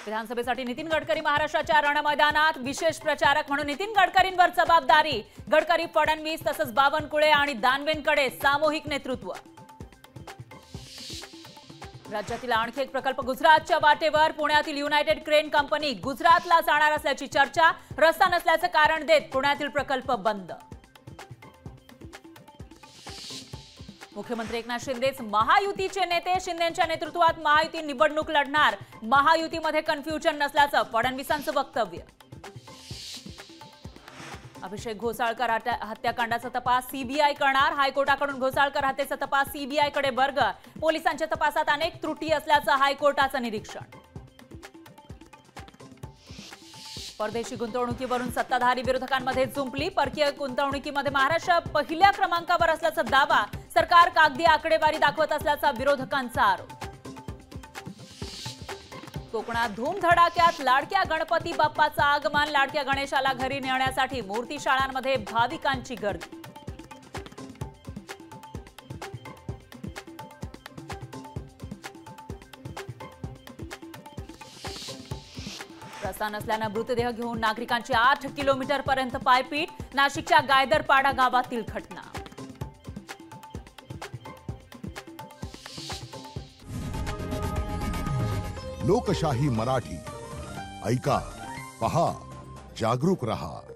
विधानसभेसाठी नितीन गडकरी महाराष्ट्राच्या रणमैदानात विशेष प्रचारक म्हणून नितीन गडकरींवर जबाबदारी। गडकरी, फडणवीस तसंच बावनकुळे आणि दानवेंकडे सामूहिक नेतृत्व। राज्यातील आणखी एक प्रकल्प गुजरातच्या वाटेवर। पुण्यातील युनायटेड क्रेन कंपनी गुजरातला जाणार असल्याची चर्चा। रस्ता नसल्याचं कारण देत पुण्यातील प्रकल्प बंद। मुख्यमंत्री एकनाथ शिंदेच महायुतीचे नेते। शिंदेंच्या नेतृत्वात महायुती निवडणूक लढणार। महायुतीमध्ये कन्फ्युजन नसल्याचं फडणवीसांचं वक्तव्य। अभिषेक घोसाळकर हत्याकांडाचा तपास सीबीआय करणार। हायकोर्टाकडून घोसाळकर हत्येचा तपास सीबीआयकडे वर्ग। पोलिसांच्या तपासात अनेक त्रुटी असल्याचं हायकोर्टाचं निरीक्षण। परदेशी गुंतवणुकीवरून सत्ताधारी विरोधकांमध्ये जुंपली। परकीय गुंतवणुकीमध्ये महाराष्ट्र पहिल्या क्रमांकावर असल्याचा दावा। सरकार कागदी आकडेवारी दाखवत असल्याचा विरोधकांचा आरोप। कोकणात धूमधडाक्यात लाडक्या गणपती बाप्पाचं आगमन। लाडक्या गणेशाला घरी नेण्यासाठी मूर्ती शाळांमध्ये भाविकांची गर्दी। रस्ता नसल्यानं मृतदेह घेऊन नागरिकांची 8 किलोमीटर पर्यंत पायपीट। नाशिकच्या गायदरपाडा गावातील घटना। लोकशाही मराठी ऐका, पहा, जागरूक रहा।